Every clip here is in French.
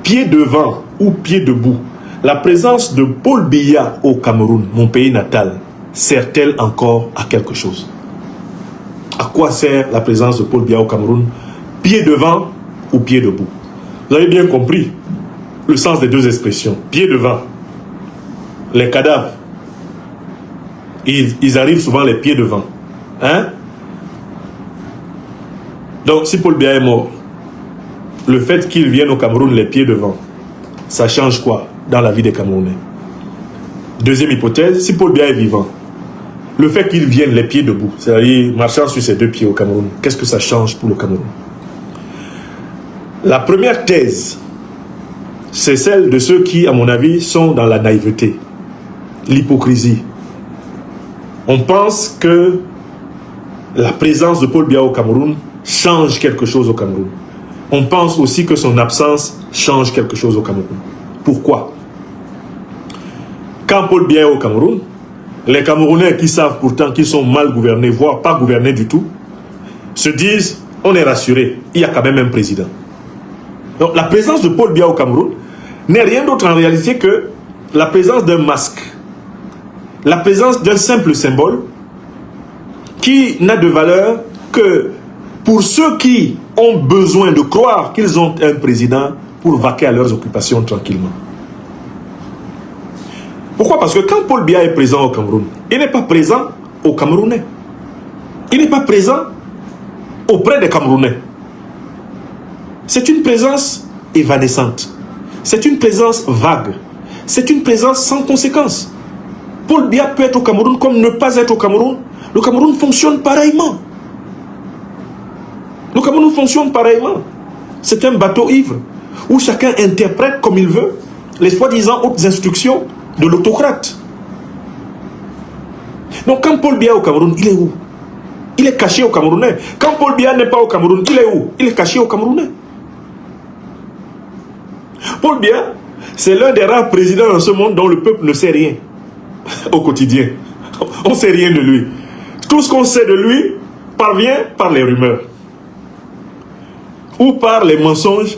pied devant ou pied debout, la présence de Paul Biya au Cameroun, mon pays natal, sert-elle encore à quelque chose? À quoi sert la présence de Paul Biya au Cameroun? Pied devant ou pied debout? Vous avez bien compris le sens des deux expressions. Pied devant, les cadavres, ils arrivent souvent les pieds devant. Hein? Donc si Paul Biya est mort, le fait qu'il vienne au Cameroun les pieds devant, ça change quoi dans la vie des Camerounais? Deuxième hypothèse, si Paul Biya est vivant, le fait qu'il vienne les pieds debout, c'est-à-dire marchant sur ses deux pieds au Cameroun, qu'est-ce que ça change pour le Cameroun? La première thèse, c'est celle de ceux qui, à mon avis, sont dans la naïveté, l'hypocrisie. On pense que la présence de Paul Biya au Cameroun change quelque chose au Cameroun. On pense aussi que son absence change quelque chose au Cameroun. Pourquoi? Quand Paul Biya est au Cameroun, les Camerounais qui savent pourtant qu'ils sont mal gouvernés, voire pas gouvernés du tout, se disent, on est rassuré, il y a quand même un président. Donc la présence de Paul Biya au Cameroun n'est rien d'autre en réalité que la présence d'un masque, la présence d'un simple symbole qui n'a de valeur que pour ceux qui ont besoin de croire qu'ils ont un président pour vaquer à leurs occupations tranquillement. Pourquoi? Parce que quand Paul Biya est présent au Cameroun, il n'est pas présent aux Camerounais. Il n'est pas présent auprès des Camerounais. C'est une présence évanescente. C'est une présence vague. C'est une présence sans conséquence. Paul Biya peut être au Cameroun comme ne pas être au Cameroun. Le Cameroun fonctionne pareillement. Le Cameroun fonctionne pareillement. C'est un bateau ivre où chacun interprète comme il veut les soi-disant hautes instructions de l'autocrate. Donc quand Paul Biya est au Cameroun, il est où? Il est caché aux Camerounais. Quand Paul Biya n'est pas au Cameroun, il est où? Il est caché aux Camerounais. Paul Biya, c'est l'un des rares présidents dans ce monde dont le peuple ne sait rien au quotidien. On ne sait rien de lui. Tout ce qu'on sait de lui parvient par les rumeurs ou par les mensonges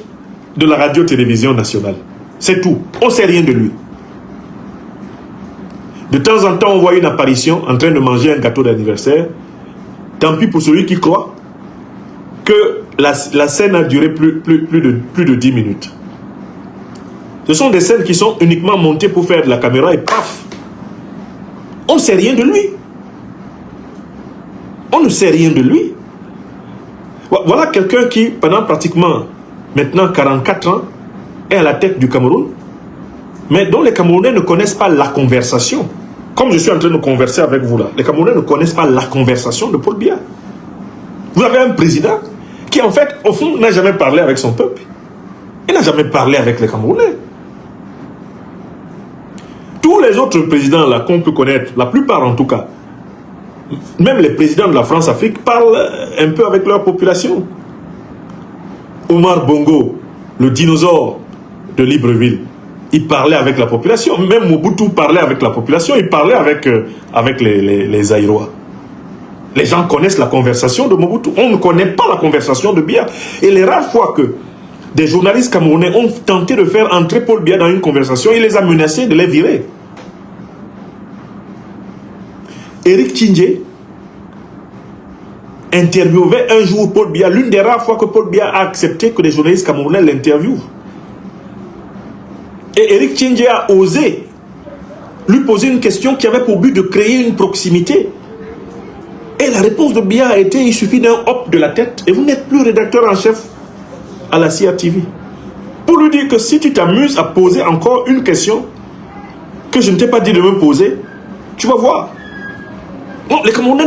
de la radio-télévision nationale. C'est tout. On ne sait rien de lui. De temps en temps, on voit une apparition en train de manger un gâteau d'anniversaire. Tant pis pour celui qui croit que la scène a duré plus de 10 minutes. Ce sont des scènes qui sont uniquement montées pour faire de la caméra et paf! On ne sait rien de lui. On ne sait rien de lui. Voilà quelqu'un qui, pendant pratiquement maintenant 44 ans, est à la tête du Cameroun, mais dont les Camerounais ne connaissent pas la conversation. Comme je suis en train de converser avec vous là, les Camerounais ne connaissent pas la conversation de Paul Biya. Vous avez un président qui, en fait, au fond, n'a jamais parlé avec son peuple. Il n'a jamais parlé avec les Camerounais. Tous les autres présidents là qu'on peut connaître, la plupart en tout cas, même les présidents de la France-Afrique parlent un peu avec leur population. Omar Bongo, le dinosaure de Libreville, il parlait avec la population. Même Mobutu parlait avec la population. Il parlait avec les Aïrois. Les gens connaissent la conversation de Mobutu. On ne connaît pas la conversation de Biya. Et les rares fois que des journalistes camerounais ont tenté de faire entrer Paul Biya dans une conversation, il les a menacés de les virer. Éric Tchindjé interviewait un jour Paul Biya, l'une des rares fois que Paul Biya a accepté que des journalistes camerounais l'interviewent. Et Éric Tchindjé a osé lui poser une question qui avait pour but de créer une proximité. Et la réponse de Biya a été, il suffit d'un hop de la tête et vous n'êtes plus rédacteur en chef à la CRTV. Pour lui dire que si tu t'amuses à poser encore une question que je ne t'ai pas dit de me poser, tu vas voir. Non, les Camerounais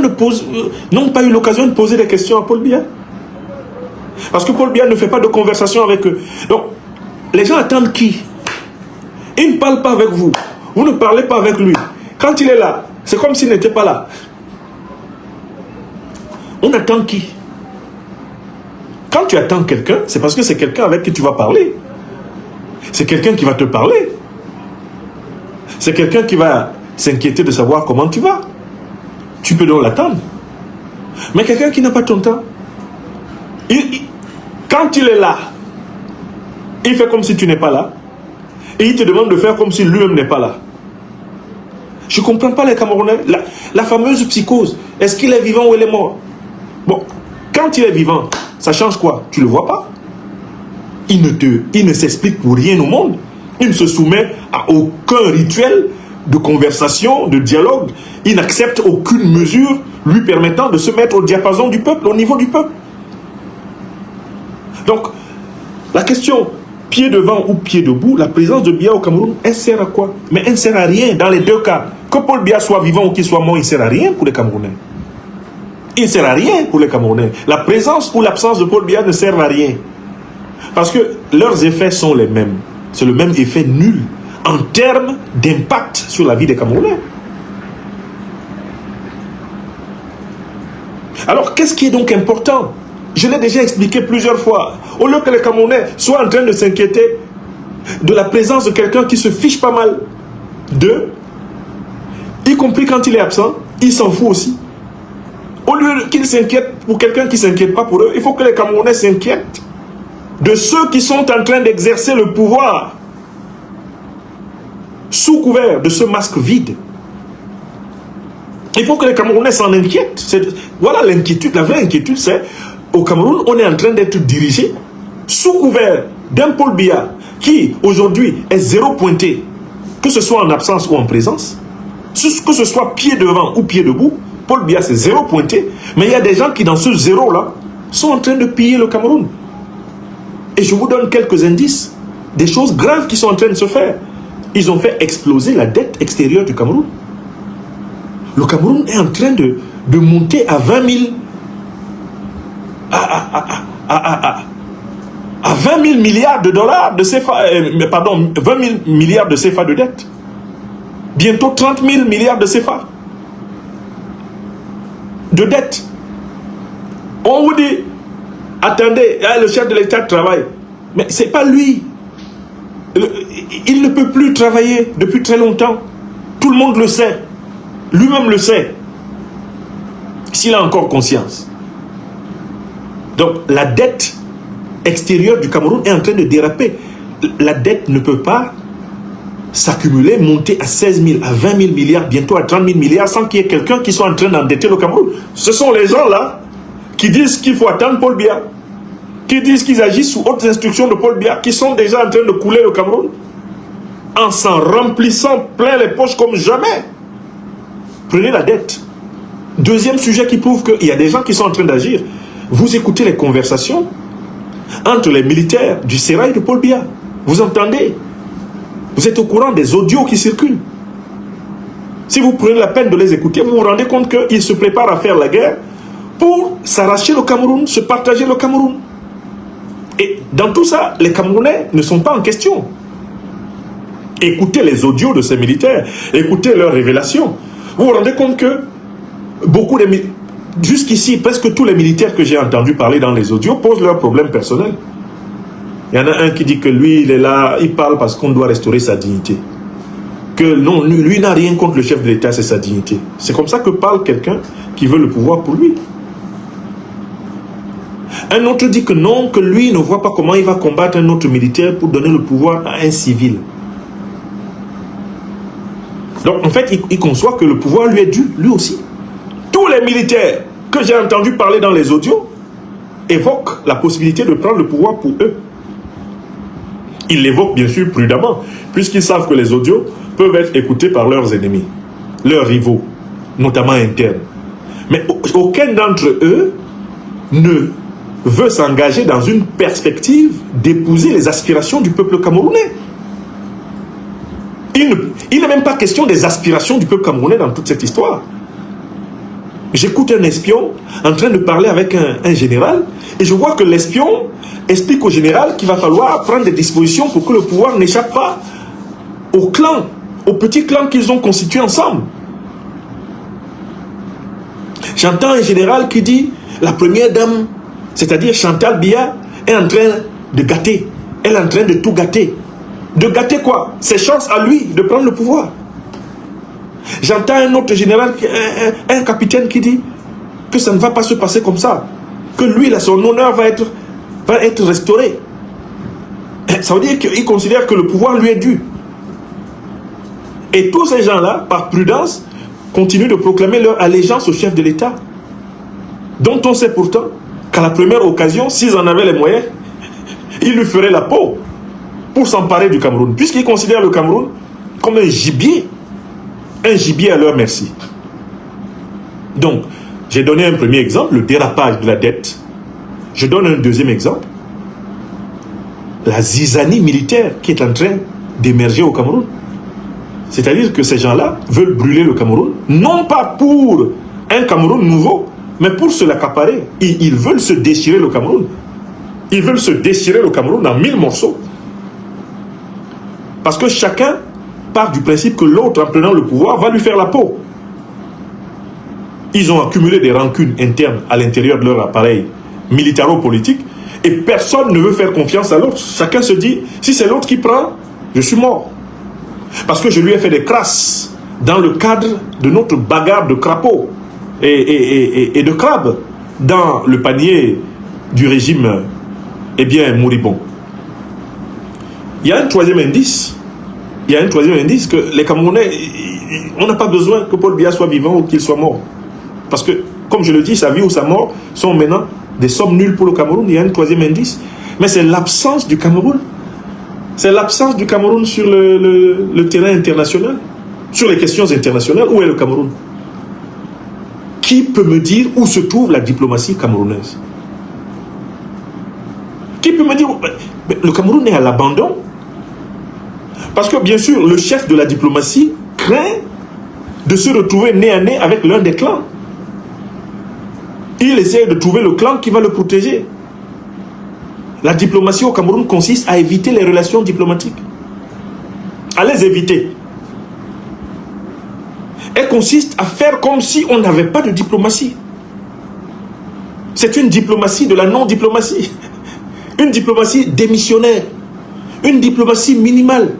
n'ont pas eu l'occasion de poser des questions à Paul Biya. Parce que Paul Biya ne fait pas de conversation avec eux. Donc, les gens attendent qui? Il ne parle pas avec vous. Vous ne parlez pas avec lui. Quand il est là, c'est comme s'il n'était pas là. On attend qui? Quand tu attends quelqu'un, c'est parce que c'est quelqu'un avec qui tu vas parler. C'est quelqu'un qui va te parler. C'est quelqu'un qui va s'inquiéter de savoir comment tu vas. Tu peux donc l'attendre. Mais quelqu'un qui n'a pas ton temps, quand il est là, Il fait comme si tu n'es pas là. Et il te demande de faire comme si lui-même n'est pas là. Je ne comprends pas les Camerounais. La fameuse psychose. Est-ce qu'il est vivant ou il est mort? Bon, quand il est vivant, ça change quoi? Tu ne le vois pas. Il ne s'explique pour rien au monde. Il ne se soumet à aucun rituel de conversation, de dialogue. Il n'accepte aucune mesure lui permettant de se mettre au diapason du peuple, au niveau du peuple. Donc, la question, pied devant ou pied debout, la présence de Biya au Cameroun, elle sert à quoi? Mais elle ne sert à rien dans les deux cas. Que Paul Biya soit vivant ou qu'il soit mort, il ne sert à rien pour les Camerounais. Il ne sert à rien pour les Camerounais. La présence ou l'absence de Paul Biya ne sert à rien. Parce que leurs effets sont les mêmes. C'est le même effet nul en termes d'impact sur la vie des Camerounais. Alors, qu'est-ce qui est donc important? Je l'ai déjà expliqué plusieurs fois. Au lieu que les Camerounais soient en train de s'inquiéter de la présence de quelqu'un qui se fiche pas mal d'eux, y compris quand il est absent, il s'en fout aussi. Au lieu qu'ils s'inquiètent pour quelqu'un qui ne s'inquiète pas pour eux, il faut que les Camerounais s'inquiètent de ceux qui sont en train d'exercer le pouvoir sous couvert de ce masque vide. Il faut que les Camerounais s'en inquiètent. Voilà l'inquiétude. La vraie inquiétude, c'est au Cameroun, on est en train d'être dirigé sous couvert d'un Paul Biya qui, aujourd'hui, est zéro pointé, que ce soit en absence ou en présence, que ce soit pied devant ou pied debout. Paul Biya, c'est zéro pointé, mais il y a des gens qui, dans ce zéro-là, sont en train de piller le Cameroun. Et je vous donne quelques indices, des choses graves qui sont en train de se faire. Ils ont fait exploser la dette extérieure du Cameroun. Le Cameroun est en train de monter à 20 000 à 20 000 milliards de dollars de CFA, pardon, 20 000 milliards de CFA de dette. Bientôt 30 000 milliards de CFA de dette. On vous dit, attendez, le chef de l'État travaille. Mais ce n'est pas lui. Il ne peut plus travailler depuis très longtemps. Tout le monde le sait. Lui-même le sait. S'il a encore conscience. Donc, la dette extérieure du Cameroun est en train de déraper. La dette ne peut pas s'accumuler, monter à 16 000, à 20 000 milliards, bientôt à 30 000 milliards, sans qu'il y ait quelqu'un qui soit en train d'endetter le Cameroun. Ce sont les gens-là qui disent qu'il faut attendre Paul Biya, qui disent qu'ils agissent sous haute instruction de Paul Biya, qui sont déjà en train de couler le Cameroun, en s'en remplissant plein les poches comme jamais. Prenez la dette. Deuxième sujet qui prouve qu'il y a des gens qui sont en train d'agir. Vous écoutez les conversations entre les militaires du sérail de Paul Biya. Vous entendez? Vous êtes au courant des audios qui circulent. Si vous prenez la peine de les écouter, vous vous rendez compte qu'ils se préparent à faire la guerre pour s'arracher le Cameroun, se partager le Cameroun. Et dans tout ça, les Camerounais ne sont pas en question. Écoutez les audios de ces militaires, écoutez leurs révélations. Vous vous rendez compte que beaucoup de jusqu'ici, presque tous les militaires que j'ai entendus parler dans les audios posent leurs problèmes personnels. Il y en a un qui dit que lui, il est là, il parle parce qu'on doit restaurer sa dignité. Que non, lui n'a rien contre le chef de l'État, c'est sa dignité. C'est comme ça que parle quelqu'un qui veut le pouvoir pour lui. Un autre dit que non, que lui ne voit pas comment il va combattre un autre militaire pour donner le pouvoir à un civil. Donc en fait, il conçoit que le pouvoir lui est dû, lui aussi. Tous les militaires que j'ai entendu parler dans les audios évoquent la possibilité de prendre le pouvoir pour eux. Ils l'évoquent bien sûr prudemment, puisqu'ils savent que les audios peuvent être écoutés par leurs ennemis, leurs rivaux, notamment internes. Mais aucun d'entre eux ne veut s'engager dans une perspective d'épouser les aspirations du peuple camerounais. Il n'est même pas question des aspirations du peuple camerounais dans toute cette histoire. J'écoute un espion en train de parler avec un général et je vois que l'espion explique au général qu'il va falloir prendre des dispositions pour que le pouvoir n'échappe pas au clan, aux petits clans qu'ils ont constitués ensemble. J'entends un général qui dit la première dame, c'est-à-dire Chantal Biya, est en train de gâter. Elle est en train de tout gâter. De gâter quoi? Ses chances à lui de prendre le pouvoir. J'entends un autre général, un capitaine qui dit que ça ne va pas se passer comme ça. Que lui, là, son honneur va être restauré. Ça veut dire qu'il considère que le pouvoir lui est dû. Et tous ces gens-là, par prudence, continuent de proclamer leur allégeance au chef de l'État, dont on sait pourtant qu'à la première occasion, s'ils en avaient les moyens, ils lui feraient la peau pour s'emparer du Cameroun, puisqu'ils considèrent le Cameroun comme un gibier à leur merci. Donc, j'ai donné un premier exemple, le dérapage de la dette. Je donne un deuxième exemple, la zizanie militaire qui est en train d'émerger au Cameroun. C'est-à-dire que ces gens-là veulent brûler le Cameroun, non pas pour un Cameroun nouveau, mais pour se l'accaparer. Ils veulent se déchirer le Cameroun. Ils veulent se déchirer le Cameroun en 1000 morceaux. Parce que chacun part du principe que l'autre, en prenant le pouvoir, va lui faire la peau. Ils ont accumulé des rancunes internes à l'intérieur de leur appareil militaro-politique et personne ne veut faire confiance à l'autre. Chacun se dit, si c'est l'autre qui prend, je suis mort. Parce que je lui ai fait des crasses dans le cadre de notre bagarre de crapauds et de crabes dans le panier du régime, eh bien, moribond. Il y a un troisième indice. Il y a un troisième indice que les Camerounais, on n'a pas besoin que Paul Biya soit vivant ou qu'il soit mort. Parce que, comme je le dis, sa vie ou sa mort sont maintenant des sommes nulles pour le Cameroun. Il y a un troisième indice. Mais c'est l'absence du Cameroun. C'est l'absence du Cameroun sur le terrain international, sur les questions internationales. Où est le Cameroun? Qui peut me dire où se trouve la diplomatie camerounaise? Qui peut me dire... Le Cameroun est à l'abandon. Parce que, bien sûr, le chef de la diplomatie craint de se retrouver nez à nez avec l'un des clans. Il essaie de trouver le clan qui va le protéger. La diplomatie au Cameroun consiste à éviter les relations diplomatiques. À les éviter. Elle consiste à faire comme si on n'avait pas de diplomatie. C'est une diplomatie de la non-diplomatie. Une diplomatie démissionnaire. Une diplomatie minimale.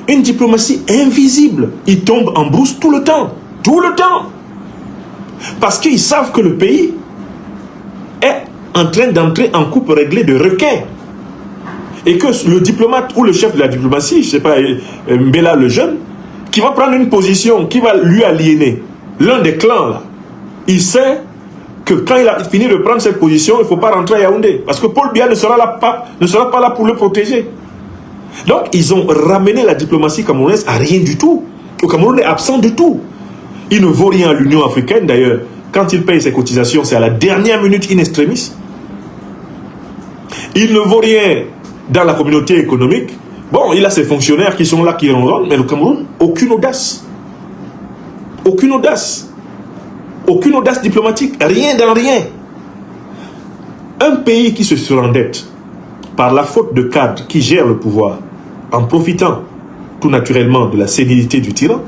Une diplomatie invisible. Ils tombent en brousse tout le temps. Tout le temps. Parce qu'ils savent que le pays est en train d'entrer en coupe réglée de requins. Et que le diplomate ou le chef de la diplomatie, je ne sais pas, Mbela le jeune, qui va prendre une position qui va lui aliéner l'un des clans là, il sait que quand il a fini de prendre cette position, il ne faut pas rentrer à Yaoundé. Parce que Paul Biya ne sera pas là pour le protéger. Donc, ils ont ramené la diplomatie camerounaise à rien du tout. Le Cameroun est absent du tout. Il ne vaut rien à l'Union africaine, d'ailleurs. Quand il paye ses cotisations, c'est à la dernière minute in extremis. Il ne vaut rien dans la communauté économique. Bon, il a ses fonctionnaires qui sont là, qui ronronnent, mais le Cameroun, aucune audace. Aucune audace. Aucune audace diplomatique. Rien dans rien. Un pays qui se surendette par la faute de cadres qui gèrent le pouvoir, en profitant tout naturellement de la sénilité du tyran,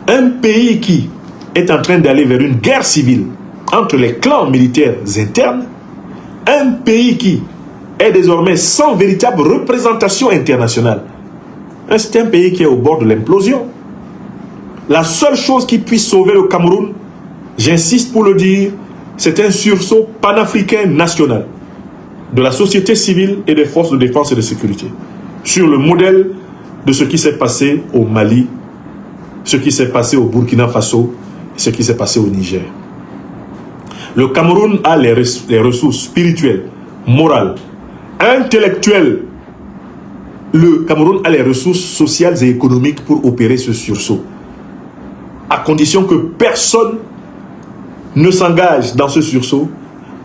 un pays qui est en train d'aller vers une guerre civile entre les clans militaires internes, un pays qui est désormais sans véritable représentation internationale. C'est un pays qui est au bord de l'implosion. La seule chose qui puisse sauver le Cameroun, j'insiste pour le dire, c'est un sursaut panafricain national de la société civile et des forces de défense et de sécurité, sur le modèle de ce qui s'est passé au Mali, ce qui s'est passé au Burkina Faso, ce qui s'est passé au Niger. Le Cameroun a les ressources spirituelles, morales, intellectuelles. Le Cameroun a les ressources sociales et économiques pour opérer ce sursaut, à condition que personne ne s'engage dans ce sursaut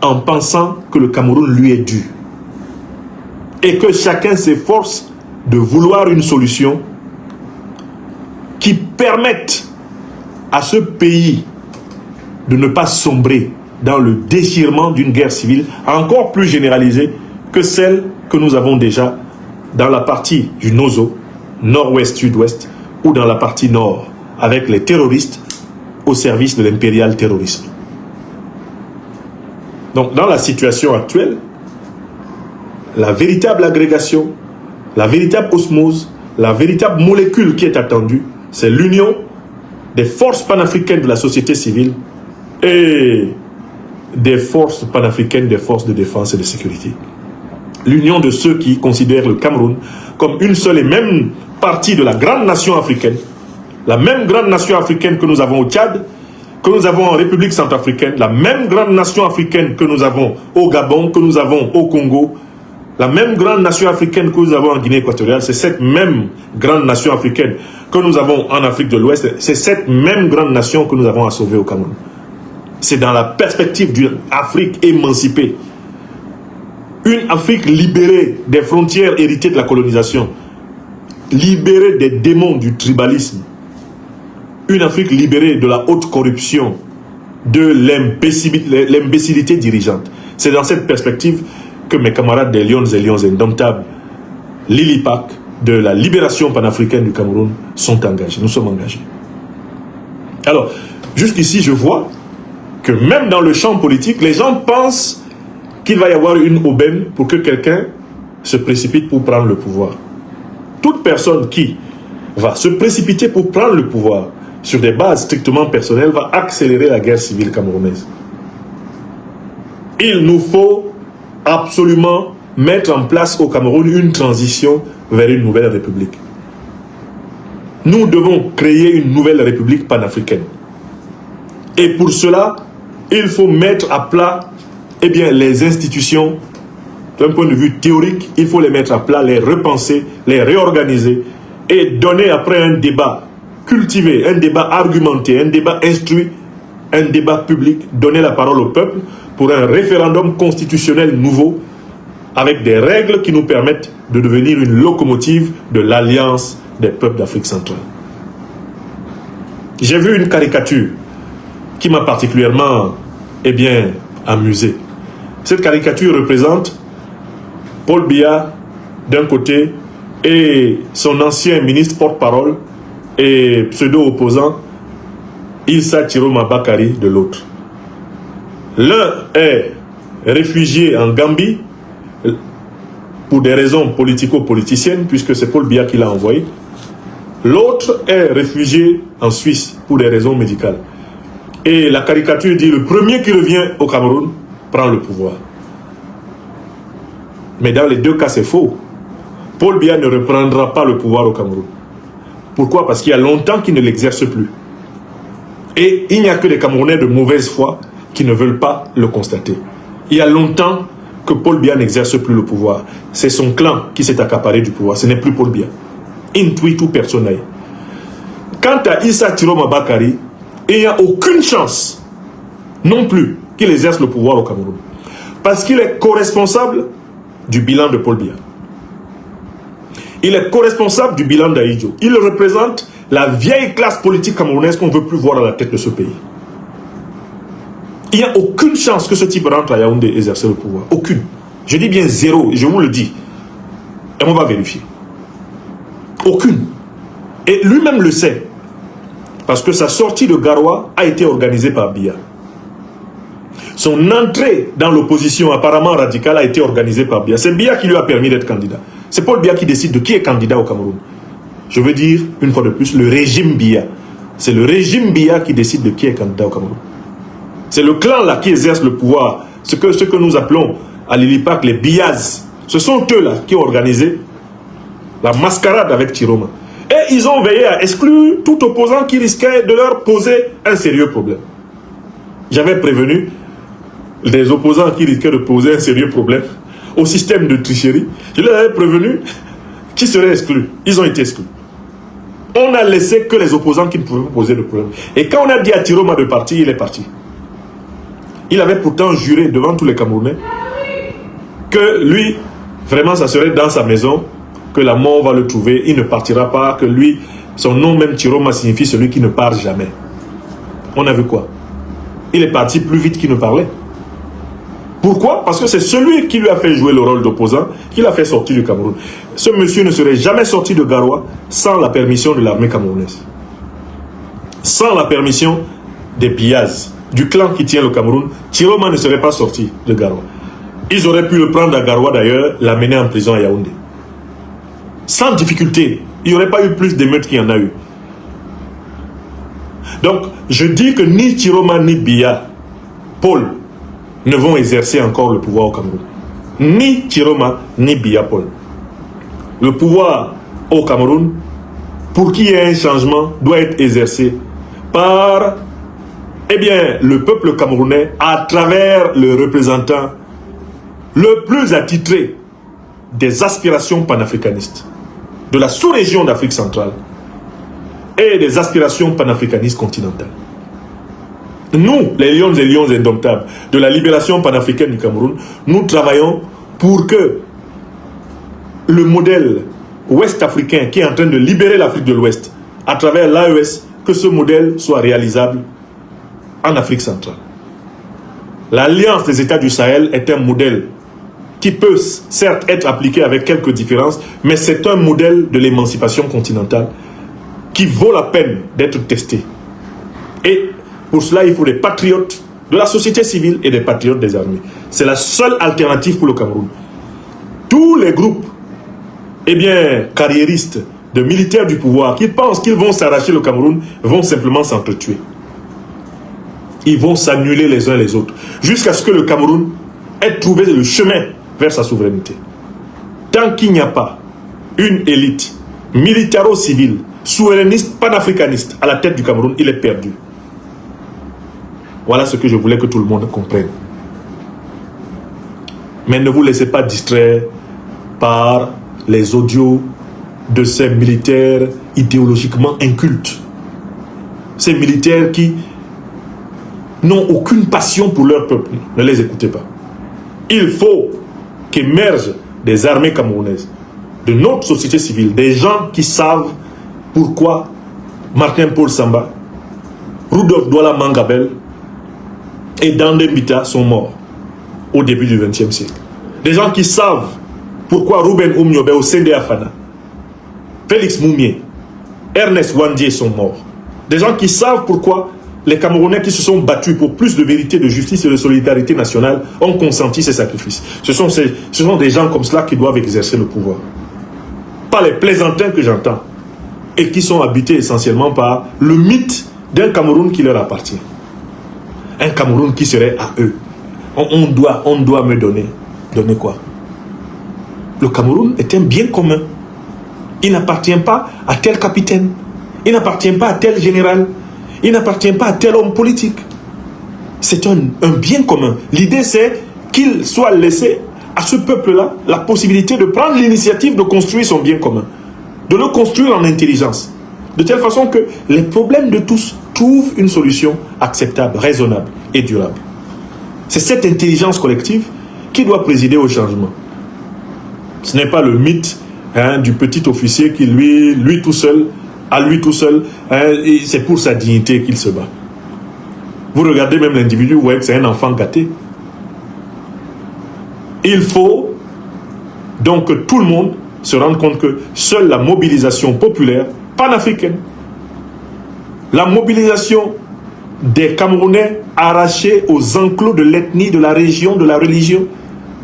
en pensant que le Cameroun lui est dû. Et que chacun s'efforce de vouloir une solution qui permette à ce pays de ne pas sombrer dans le déchirement d'une guerre civile encore plus généralisée que celle que nous avons déjà dans la partie du Nozo, nord-ouest-sud-ouest, ou dans la partie nord, avec les terroristes au service de l'impérial terrorisme. Donc, dans la situation actuelle, la véritable agrégation, la véritable osmose, la véritable molécule qui est attendue, c'est l'union des forces panafricaines de la société civile et des forces panafricaines des forces de défense et de sécurité. l'union de ceux qui considèrent le Cameroun comme une seule et même partie de la grande nation africaine, la même grande nation africaine que nous avons au Tchad, que nous avons en République centrafricaine, la même grande nation africaine que nous avons au Gabon, que nous avons au Congo, la même grande nation africaine que nous avons en Guinée équatoriale, c'est cette même grande nation africaine que nous avons en Afrique de l'Ouest, c'est cette même grande nation que nous avons à sauver au Cameroun. C'est dans la perspective d'une Afrique émancipée, une Afrique libérée des frontières héritées de la colonisation, libérée des démons du tribalisme, une Afrique libérée de la haute corruption, de l'imbécilité dirigeante. C'est dans cette perspective que mes camarades des Lions et Lions Indomptables, l'ILIPAC, de la libération panafricaine du Cameroun, sont engagés. Nous sommes engagés. Alors, jusqu'ici, je vois que même dans le champ politique, les gens pensent qu'il va y avoir une aubaine pour que quelqu'un se précipite pour prendre le pouvoir. Toute personne qui va se précipiter pour prendre le pouvoir sur des bases strictement personnelles va accélérer la guerre civile camerounaise. Il nous faut absolument mettre en place au Cameroun une transition vers une nouvelle république. Nous devons créer une nouvelle république panafricaine. Et pour cela, il faut mettre à plat les institutions. D'un point de vue théorique, il faut les mettre à plat, les repenser, les réorganiser et donner après un débat cultivé, un débat argumenté, un débat instruit, un débat public, donner la parole au peuple pour un référendum constitutionnel nouveau avec des règles qui nous permettent de devenir une locomotive de l'Alliance des peuples d'Afrique centrale. J'ai vu une caricature qui m'a particulièrement amusé. Cette caricature représente Paul Biya d'un côté et son ancien ministre porte-parole et pseudo-opposant Issa Chiroma Bakary de l'autre. L'un est réfugié en Gambie pour des raisons politico-politiciennes, puisque c'est Paul Biya qui l'a envoyé. L'autre est réfugié en Suisse pour des raisons médicales. Et la caricature dit: le premier qui revient au Cameroun prend le pouvoir. Mais dans les deux cas, c'est faux. Paul Biya ne reprendra pas le pouvoir au Cameroun. Pourquoi? Parce qu'il y a longtemps qu'il ne l'exerce plus. Et il n'y a que des Camerounais de mauvaise foi qui ne veulent pas le constater. Il y a longtemps que Paul Biya n'exerce plus le pouvoir. C'est son clan qui s'est accaparé du pouvoir. Ce n'est plus Paul Biya. Intuitu personae. Quant à Issa Chiroma Bakary, il n'y a aucune chance non plus qu'il exerce le pouvoir au Cameroun. Parce qu'il est co-responsable du bilan de Paul Biya. Il est co-responsable du bilan d'Ahidjo. Il représente la vieille classe politique camerounaise qu'on ne veut plus voir à la tête de ce pays. Il n'y a aucune chance que ce type rentre à Yaoundé et exercer le pouvoir. Aucune. Je dis bien zéro, je vous le dis. Et on va vérifier. Aucune. Et lui-même le sait. Parce que sa sortie de Garoua a été organisée par Biya. Son entrée dans l'opposition apparemment radicale a été organisée par Biya. C'est Biya qui lui a permis d'être candidat. C'est Paul Biya qui décide de qui est candidat au Cameroun. Je veux dire, une fois de plus, le régime Biya. C'est le régime Biya qui décide de qui est candidat au Cameroun. C'est le clan là qui exerce le pouvoir. Ce que nous appelons à l'ILIPAC les Biyaz. Ce sont eux là qui ont organisé la mascarade avec Chiroma. Et ils ont veillé à exclure tout opposant qui risquait de leur poser un sérieux problème. J'avais prévenu des opposants qui risquaient de poser un sérieux problème au système de tricherie. Je leur avais prévenu qui seraient exclus. Ils ont été exclus. On a laissé que les opposants qui ne pouvaient pas poser de problème. Et quand on a dit à Chiroma de partir, il est parti. Il avait pourtant juré devant tous les Camerounais que lui, vraiment, ça serait dans sa maison que la mort va le trouver. Il ne partira pas, que lui, son nom même Chiroma signifie celui qui ne part jamais. On a vu quoi? Il est parti plus vite qu'il ne parlait. Pourquoi? Parce que c'est celui qui lui a fait jouer le rôle d'opposant qui l'a fait sortir du Cameroun. Ce monsieur ne serait jamais sorti de Garoua sans la permission de l'armée camerounaise. Sans la permission des Biyaz, du clan qui tient le Cameroun, Chiroma ne serait pas sorti de Garoua. Ils auraient pu le prendre à Garoua d'ailleurs, l'amener en prison à Yaoundé. Sans difficulté. Il n'y aurait pas eu plus d'émeutes qu'il y en a eu. Donc, je dis que ni Chiroma ni Biya, Paul, ne vont exercer encore le pouvoir au Cameroun. ni Chiroma, ni Biya-Paul. Le pouvoir au Cameroun, pour qu'il y ait un changement, doit être exercé par le peuple camerounais à travers le représentant le plus attitré des aspirations panafricanistes de la sous-région d'Afrique centrale et des aspirations panafricanistes continentales. Nous, les lions et lions indomptables de la libération panafricaine du Cameroun, nous travaillons pour que le modèle ouest-africain qui est en train de libérer l'Afrique de l'Ouest à travers l'AES, que ce modèle soit réalisable en Afrique centrale. L'Alliance des États du Sahel est un modèle qui peut certes être appliqué avec quelques différences, mais c'est un modèle de l'émancipation continentale qui vaut la peine d'être testé. Et pour cela, il faut des patriotes de la société civile et des patriotes des armées. C'est la seule alternative pour le Cameroun. Tous les groupes carriéristes de militaires du pouvoir qui pensent qu'ils vont s'arracher le Cameroun vont simplement s'entretuer. Ils vont s'annuler les uns les autres jusqu'à ce que le Cameroun ait trouvé le chemin vers sa souveraineté. Tant qu'il n'y a pas une élite militaro-civile, souverainiste, panafricaniste à la tête du Cameroun, il est perdu. Voilà ce que je voulais que tout le monde comprenne. Mais ne vous laissez pas distraire par les audios de ces militaires idéologiquement incultes. Ces militaires qui n'ont aucune passion pour leur peuple. Ne les écoutez pas. Il faut qu'émergent des armées camerounaises, de notre société civile, des gens qui savent pourquoi Martin-Paul Samba, Rudolf Douala Mangabel et Dandé Mbita sont morts au début du XXe siècle. Des gens qui savent pourquoi Ruben Oumniobe au Sendé-Afana, Félix Moumié, Ernest Wandié sont morts. Des gens qui savent pourquoi les Camerounais qui se sont battus pour plus de vérité, de justice et de solidarité nationale ont consenti ces sacrifices. Ce sont des gens comme cela qui doivent exercer le pouvoir. Pas les plaisantins que j'entends et qui sont habités essentiellement par le mythe d'un Cameroun qui leur appartient. Un Cameroun qui serait à eux. On doit me donner. Donner quoi? Le Cameroun est un bien commun. Il n'appartient pas à tel capitaine. Il n'appartient pas à tel général. Il n'appartient pas à tel homme politique. C'est un bien commun. L'idée, c'est qu'il soit laissé à ce peuple-là la possibilité de prendre l'initiative de construire son bien commun. De le construire en intelligence. De telle façon que les problèmes de tous trouvent une solution acceptable, raisonnable et durable. C'est cette intelligence collective qui doit présider au changement. Ce n'est pas le mythe du petit officier qui, lui tout seul, c'est pour sa dignité qu'il se bat. Vous regardez même l'individu, vous voyez que c'est un enfant gâté. Il faut donc que tout le monde se rende compte que seule la mobilisation populaire panafricaine, la mobilisation des Camerounais arrachés aux enclos de l'ethnie, de la région, de la religion,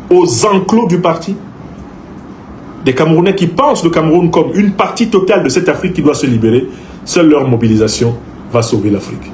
aux enclos du parti, des Camerounais qui pensent le Cameroun comme une partie totale de cette Afrique qui doit se libérer, seule leur mobilisation va sauver l'Afrique.